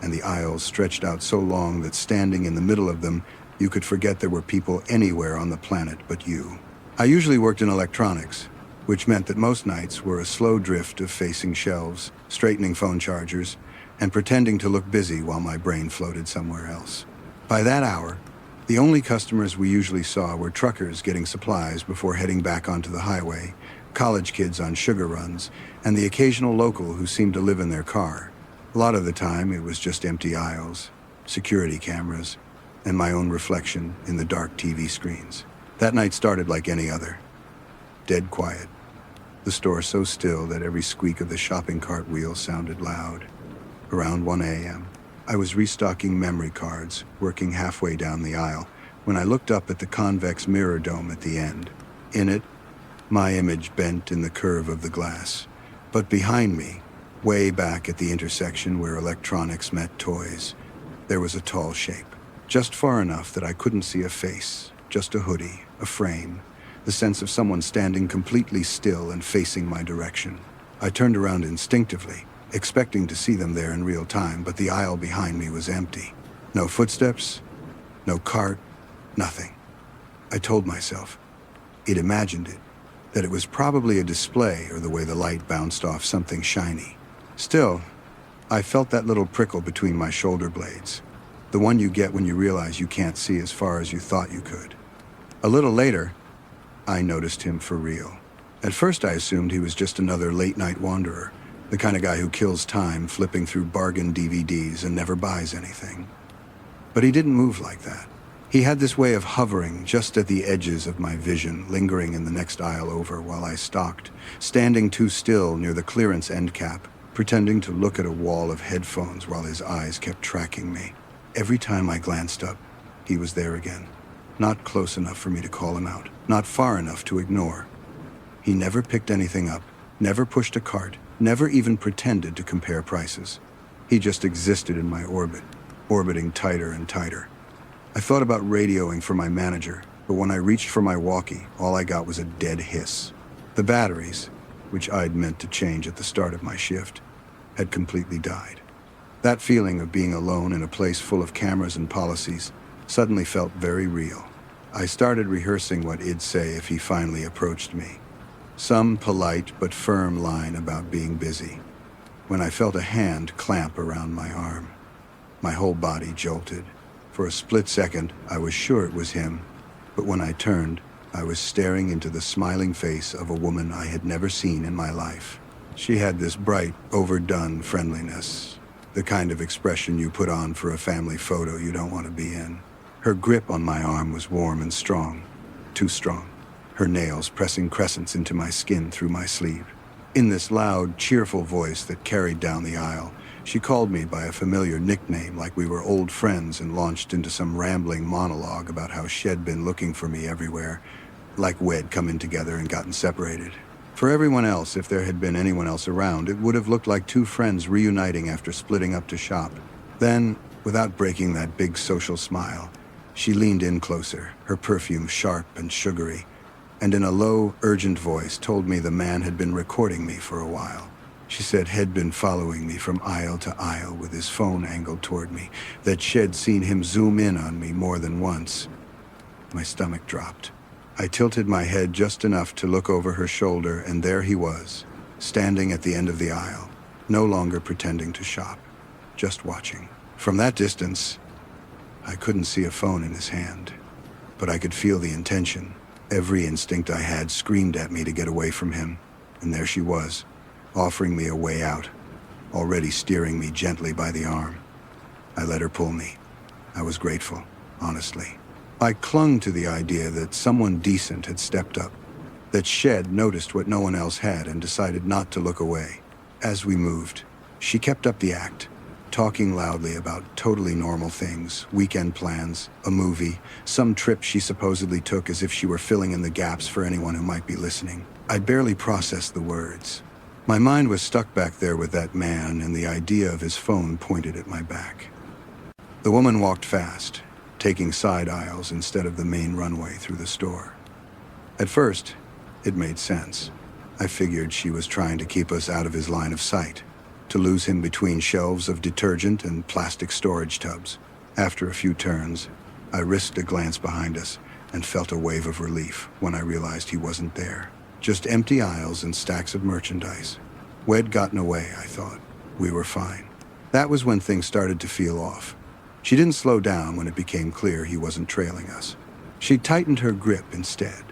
and the aisles stretched out so long that standing in the middle of them, you could forget there were people anywhere on the planet but you. I usually worked in electronics, which meant that most nights were a slow drift of facing shelves, straightening phone chargers, and pretending to look busy while my brain floated somewhere else. By that hour, the only customers we usually saw were truckers getting supplies before heading back onto the highway, college kids on sugar runs, and the occasional local who seemed to live in their car. A lot of the time, it was just empty aisles, security cameras, and my own reflection in the dark TV screens. That night started like any other. Dead quiet. The store so still that every squeak of the shopping cart wheel sounded loud. Around 1 a.m., I was restocking memory cards, working halfway down the aisle, when I looked up at the convex mirror dome at the end. In it, my image bent in the curve of the glass. But behind me, way back at the intersection where electronics met toys, there was a tall shape. Just far enough that I couldn't see a face, just a hoodie, a frame, the sense of someone standing completely still and facing my direction. I turned around instinctively, expecting to see them there in real time, but the aisle behind me was empty. No footsteps, no cart, nothing. I told myself, it imagined it, that it was probably a display or the way the light bounced off something shiny. Still, I felt that little prickle between my shoulder blades, the one you get when you realize you can't see as far as you thought you could. A little later, I noticed him for real. At first I assumed he was just another late-night wanderer, the kind of guy who kills time flipping through bargain DVDs and never buys anything. But he didn't move like that. He had this way of hovering just at the edges of my vision, lingering in the next aisle over while I stalked, standing too still near the clearance end cap, pretending to look at a wall of headphones while his eyes kept tracking me. Every time I glanced up, he was there again. Not close enough for me to call him out, not far enough to ignore. He never picked anything up, never pushed a cart, never even pretended to compare prices. He just existed in my orbit, orbiting tighter and tighter. I thought about radioing for my manager, but when I reached for my walkie, all I got was a dead hiss. The batteries, which I'd meant to change at the start of my shift, had completely died. That feeling of being alone in a place full of cameras and policies suddenly felt very real. I started rehearsing what he'd say if he finally approached me. Some polite but firm line about being busy. When I felt a hand clamp around my arm, my whole body jolted. For a split second, I was sure it was him, but when I turned, I was staring into the smiling face of a woman I had never seen in my life. She had this bright, overdone friendliness, the kind of expression you put on for a family photo you don't want to be in. Her grip on my arm was warm and strong, too strong, her nails pressing crescents into my skin through my sleeve. In this loud, cheerful voice that carried down the aisle, she called me by a familiar nickname like we were old friends and launched into some rambling monologue about how she'd been looking for me everywhere, like we'd come in together and gotten separated. For everyone else, if there had been anyone else around, it would have looked like two friends reuniting after splitting up to shop. Then, without breaking that big social smile, she leaned in closer, her perfume sharp and sugary, and in a low, urgent voice told me the man had been recording me for a while. She said he'd been following me from aisle to aisle with his phone angled toward me, that she'd seen him zoom in on me more than once. My stomach dropped. I tilted my head just enough to look over her shoulder, and there he was, standing at the end of the aisle, no longer pretending to shop, just watching. From that distance, I couldn't see a phone in his hand, but I could feel the intention. Every instinct I had screamed at me to get away from him, and there she was, offering me a way out, already steering me gently by the arm. I let her pull me. I was grateful, honestly. I clung to the idea that someone decent had stepped up, that she'd noticed what no one else had and decided not to look away. As we moved, she kept up the act, talking loudly about totally normal things, weekend plans, a movie, some trip she supposedly took as if she were filling in the gaps for anyone who might be listening. I barely processed the words. My mind was stuck back there with that man and the idea of his phone pointed at my back. The woman walked fast, taking side aisles instead of the main runway through the store. At first, it made sense. I figured she was trying to keep us out of his line of sight, to lose him between shelves of detergent and plastic storage tubs. After a few turns, I risked a glance behind us and felt a wave of relief when I realized he wasn't there. Just empty aisles and stacks of merchandise. We'd gotten away, I thought. We were fine. That was when things started to feel off. She didn't slow down when it became clear he wasn't trailing us. She tightened her grip instead,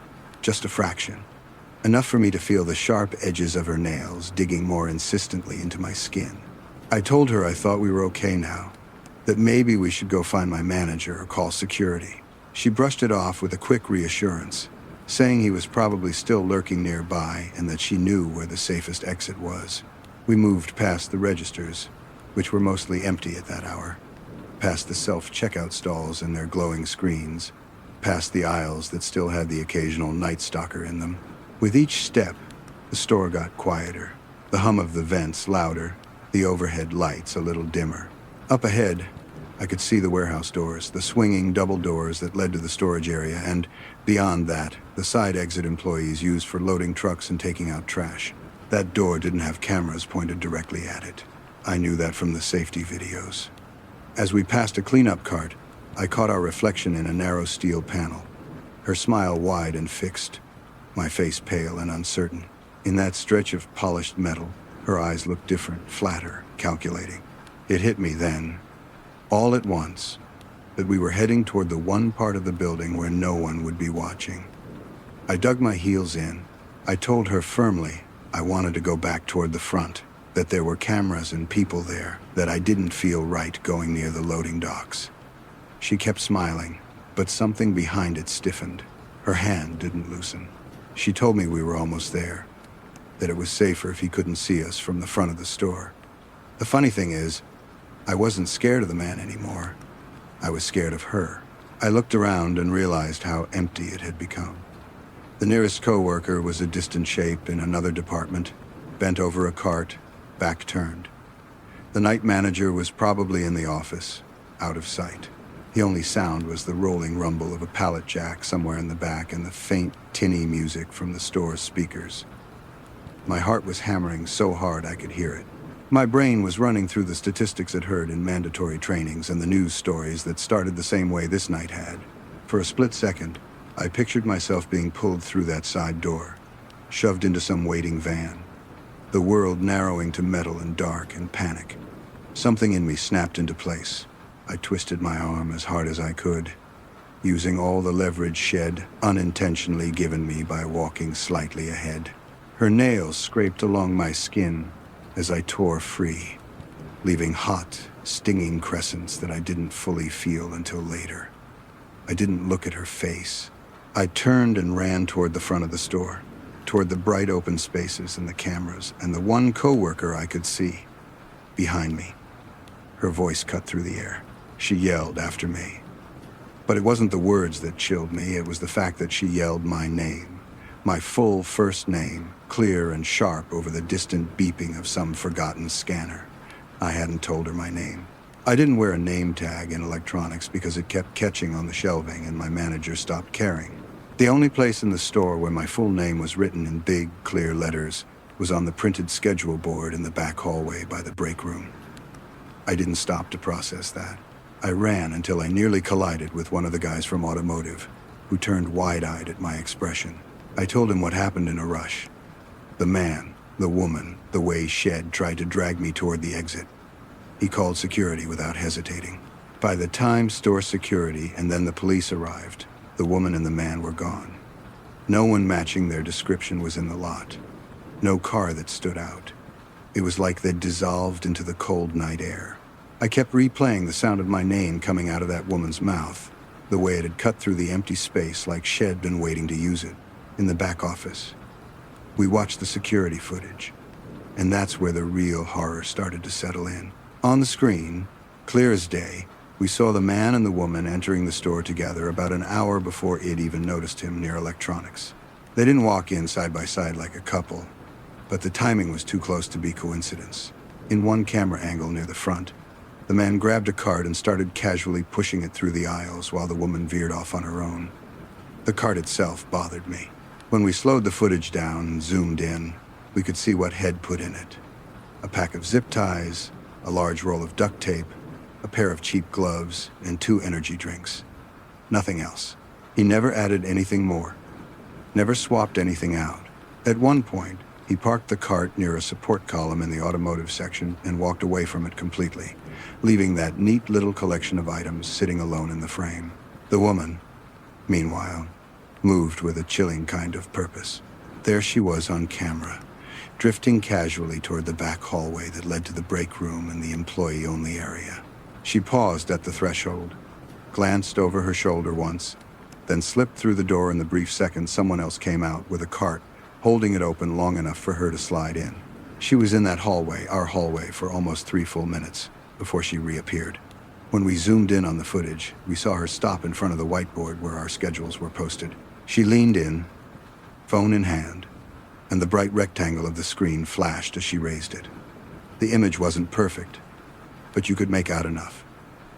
just a fraction. Enough for me to feel the sharp edges of her nails digging more insistently into my skin. I told her I thought we were okay now, that maybe we should go find my manager or call security. She brushed it off with a quick reassurance, saying he was probably still lurking nearby and that she knew where the safest exit was. We moved past the registers, which were mostly empty at that hour, past the self-checkout stalls and their glowing screens, past the aisles that still had the occasional night stalker in them. With each step, the store got quieter, the hum of the vents louder, the overhead lights a little dimmer. Up ahead, I could see the warehouse doors, the swinging double doors that led to the storage area, and beyond that, the side exit employees used for loading trucks and taking out trash. That door didn't have cameras pointed directly at it. I knew that from the safety videos. As we passed a cleanup cart, I caught our reflection in a narrow steel panel, her smile wide and fixed, my face pale and uncertain. In that stretch of polished metal, her eyes looked different, flatter, calculating. It hit me then, all at once, that we were heading toward the one part of the building where no one would be watching. I dug my heels in. I told her firmly I wanted to go back toward the front, that there were cameras and people there, that I didn't feel right going near the loading docks. She kept smiling, but something behind it stiffened. Her hand didn't loosen. She told me we were almost there, that it was safer if he couldn't see us from the front of the store. The funny thing is, I wasn't scared of the man anymore. I was scared of her. I looked around and realized how empty it had become. The nearest coworker was a distant shape in another department, bent over a cart, back turned. The night manager was probably in the office, out of sight. The only sound was the rolling rumble of a pallet jack somewhere in the back and the faint, tinny music from the store's speakers. My heart was hammering so hard I could hear it. My brain was running through the statistics it heard in mandatory trainings and the news stories that started the same way this night had. For a split second, I pictured myself being pulled through that side door, shoved into some waiting van, the world narrowing to metal and dark and panic. Something in me snapped into place. I twisted my arm as hard as I could, using all the leverage Shed unintentionally given me by walking slightly ahead. Her nails scraped along my skin as I tore free, leaving hot, stinging crescents that I didn't fully feel until later. I didn't look at her face. I turned and ran toward the front of the store, toward the bright open spaces and the cameras, and the one coworker I could see, behind me. Her voice cut through the air. She yelled after me. But it wasn't the words that chilled me, it was the fact that she yelled my name. My full first name, clear and sharp over the distant beeping of some forgotten scanner. I hadn't told her my name. I didn't wear a name tag in electronics because it kept catching on the shelving and my manager stopped caring. The only place in the store where my full name was written in big, clear letters was on the printed schedule board in the back hallway by the break room. I didn't stop to process that. I ran until I nearly collided with one of the guys from automotive, who turned wide-eyed at my expression. I told him what happened in a rush. The man, the woman, the way Shed tried to drag me toward the exit. He called security without hesitating. By the time store security and then the police arrived, the woman and the man were gone. No one matching their description was in the lot. No car that stood out. It was like they'd dissolved into the cold night air. I kept replaying the sound of my name coming out of that woman's mouth, the way it had cut through the empty space like Shed been waiting to use it. In the back office, we watched the security footage, and that's where the real horror started to settle in. On the screen, clear as day, we saw the man and the woman entering the store together about an hour before it even noticed him near electronics. They didn't walk in side by side like a couple, but the timing was too close to be coincidence. In one camera angle near the front, the man grabbed a cart and started casually pushing it through the aisles while the woman veered off on her own. The cart itself bothered me. When we slowed the footage down and zoomed in, we could see what Head put in it. a pack of zip ties, a large roll of duct tape, a pair of cheap gloves, and 2 energy drinks. Nothing else. He never added anything more. Never swapped anything out. At one point, he parked the cart near a support column in the automotive section and walked away from it completely, leaving that neat little collection of items sitting alone in the frame. The woman, meanwhile, moved with a chilling kind of purpose. There she was on camera, drifting casually toward the back hallway that led to the break room and the employee-only area. She paused at the threshold, glanced over her shoulder once, then slipped through the door. In the brief second someone else came out with a cart, holding it open long enough for her to slide in. She was in that hallway, our hallway, for almost 3 full minutes before she reappeared. When we zoomed in on the footage, we saw her stop in front of the whiteboard where our schedules were posted. She leaned in, phone in hand, and the bright rectangle of the screen flashed as she raised it. The image wasn't perfect, but you could make out enough.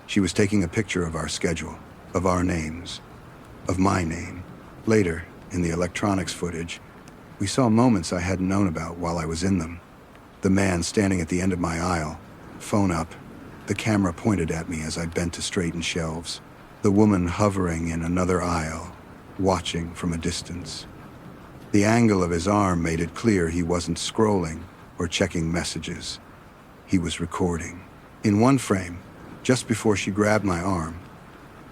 She was taking a picture of our schedule, of our names, of my name. Later, in the electronics footage, we saw moments I hadn't known about while I was in them. The man standing at the end of my aisle, phone up, the camera pointed at me as I bent to straighten shelves. The woman hovering in another aisle, watching from a distance. The angle of his arm made it clear he wasn't scrolling or checking messages. He was recording. In one frame, just before she grabbed my arm,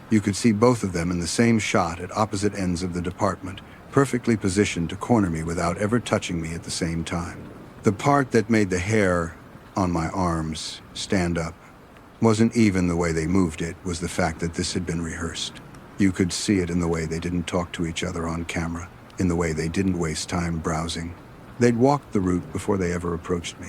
you could see both of them in the same shot at opposite ends of the department, perfectly positioned to corner me without ever touching me at the same time. The part that made the hair on my arms stand up wasn't even the way they moved, it was the fact that this had been rehearsed. You could see it in the way they didn't talk to each other on camera, in the way they didn't waste time browsing. They'd walked the route before they ever approached me.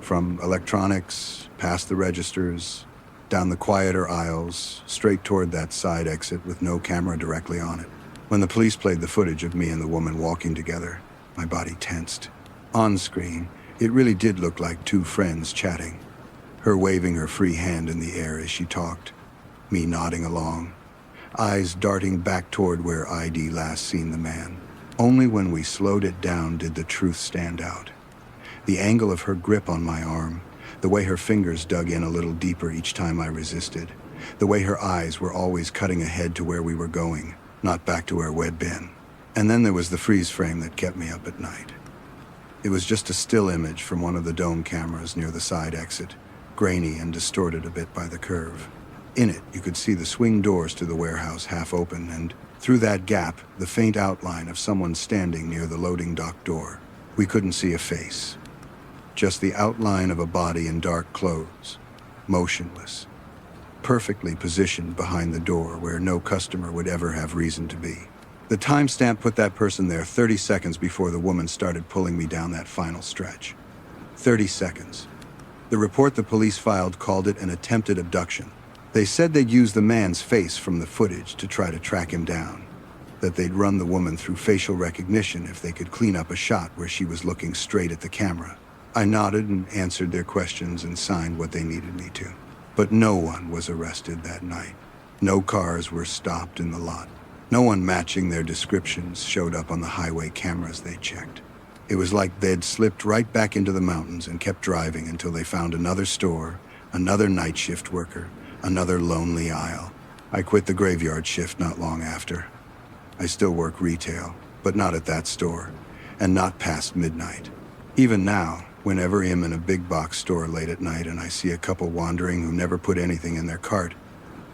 From electronics, past the registers, down the quieter aisles, straight toward that side exit with no camera directly on it. When the police played the footage of me and the woman walking together, my body tensed. On screen, it really did look like 2 friends chatting, her waving her free hand in the air as she talked, me nodding along, eyes darting back toward where I'd last seen the man. Only when we slowed it down did the truth stand out. The angle of her grip on my arm, the way her fingers dug in a little deeper each time I resisted, the way her eyes were always cutting ahead to where we were going, not back to where we'd been. And then there was the freeze frame that kept me up at night. It was just a still image from one of the dome cameras near the side exit, grainy and distorted a bit by the curve. In it, you could see the swing doors to the warehouse half open, and through that gap, the faint outline of someone standing near the loading dock door. We couldn't see a face, just the outline of a body in dark clothes, motionless, perfectly positioned behind the door where no customer would ever have reason to be. The timestamp put that person there 30 seconds before the woman started pulling me down that final stretch. 30 seconds. The report the police filed called it an attempted abduction. They said they'd use the man's face from the footage to try to track him down, that they'd run the woman through facial recognition if they could clean up a shot where she was looking straight at the camera. I nodded and answered their questions and signed what they needed me to. But no one was arrested that night. No cars were stopped in the lot. No one matching their descriptions showed up on the highway cameras they checked. It was like they'd slipped right back into the mountains and kept driving until they found another store, another night shift worker, another lonely aisle. I quit the graveyard shift not long after. I still work retail, but not at that store, and not past midnight. Even now, whenever I'm in a big box store late at night and I see a couple wandering who never put anything in their cart,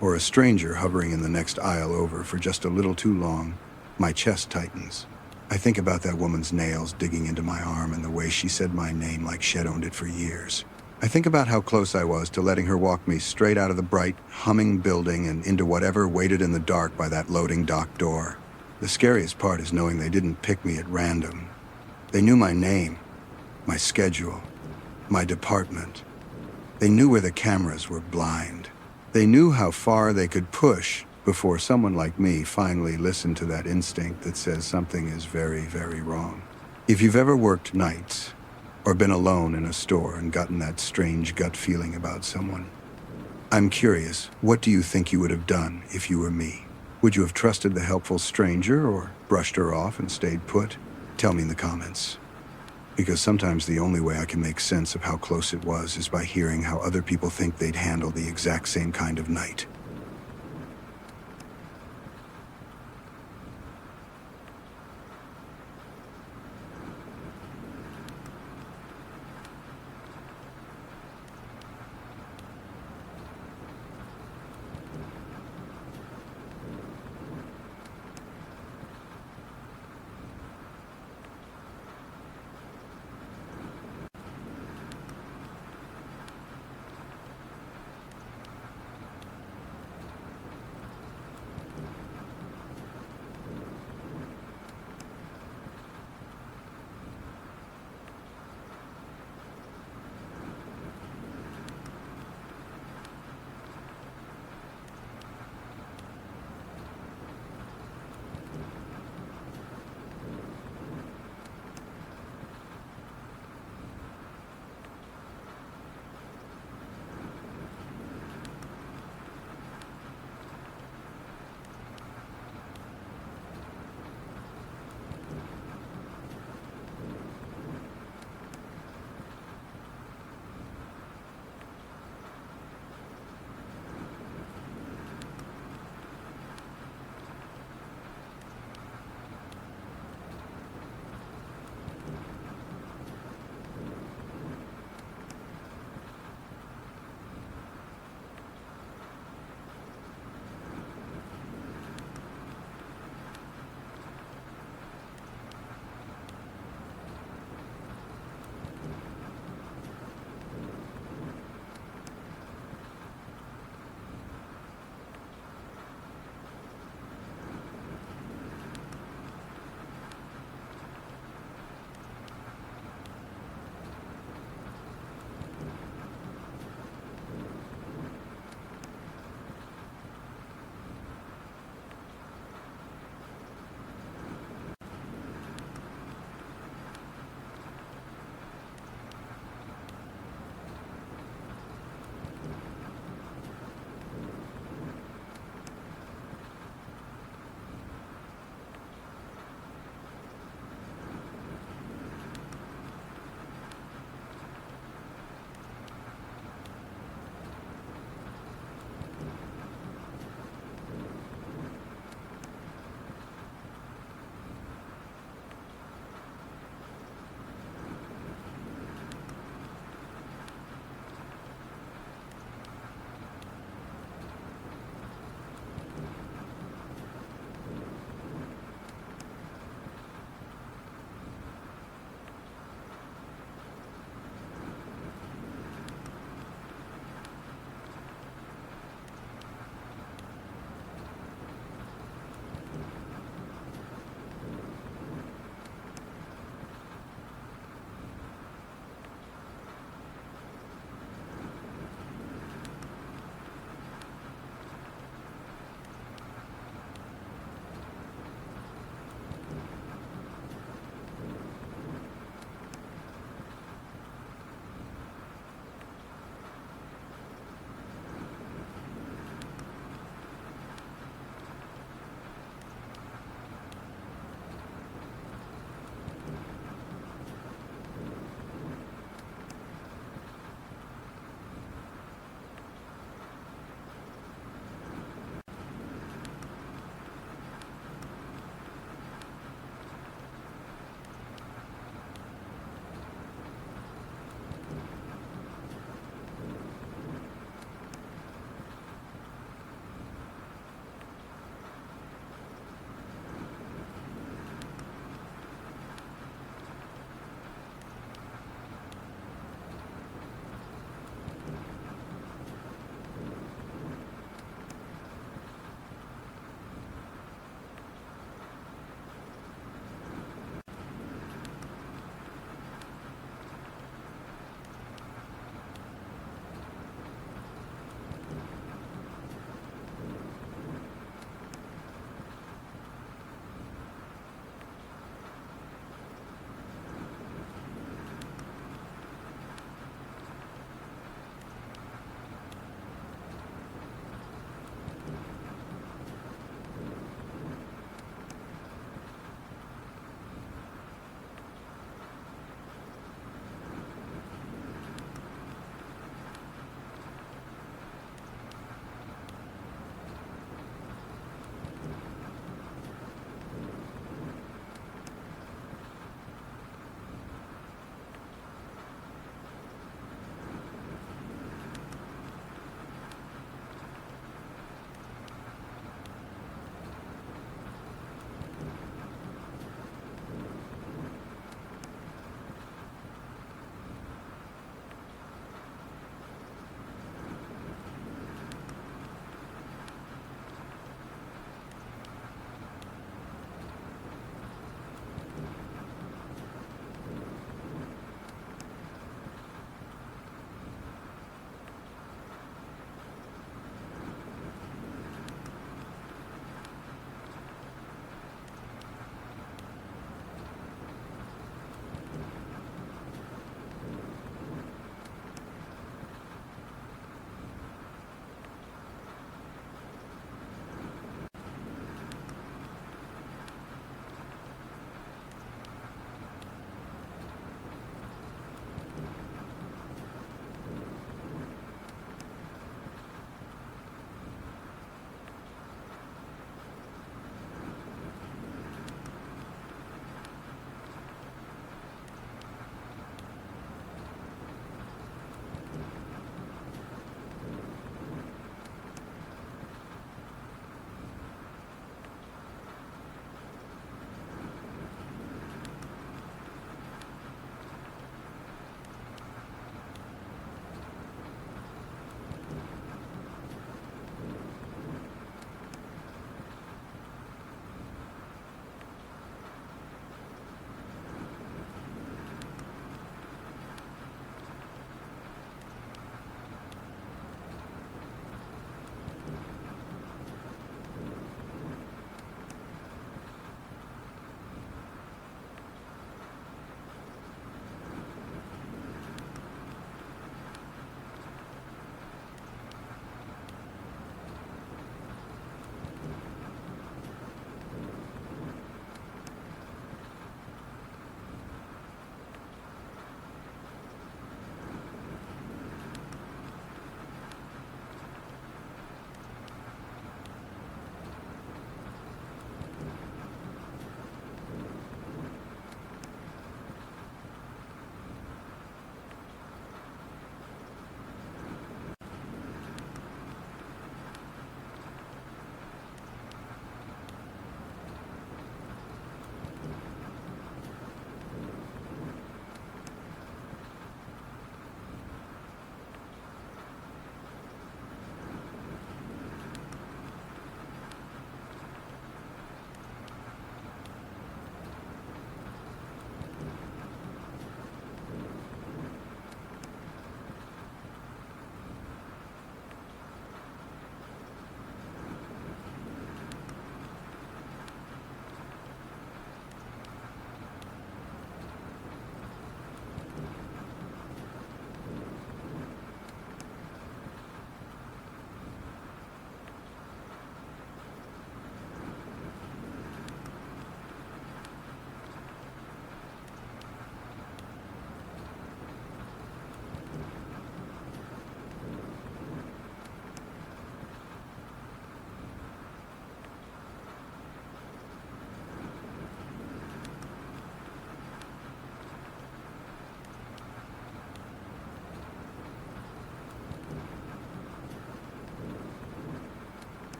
or a stranger hovering in the next aisle over for just a little too long, my chest tightens. I think about that woman's nails digging into my arm and the way she said my name like she'd owned it for years. I think about how close I was to letting her walk me straight out of the bright, humming building and into whatever waited in the dark by that loading dock door. The scariest part is knowing they didn't pick me at random. They knew my name, my schedule, my department. They knew where the cameras were blind. They knew how far they could push before someone like me finally listened to that instinct that says something is very, very wrong. If you've ever worked nights, or been alone in a store and gotten that strange gut feeling about someone, I'm curious, what do you think you would have done if you were me? Would you have trusted the helpful stranger or brushed her off and stayed put? Tell me in the comments. because sometimes the only way I can make sense of how close it was is by hearing how other people think they'd handle the exact same kind of night.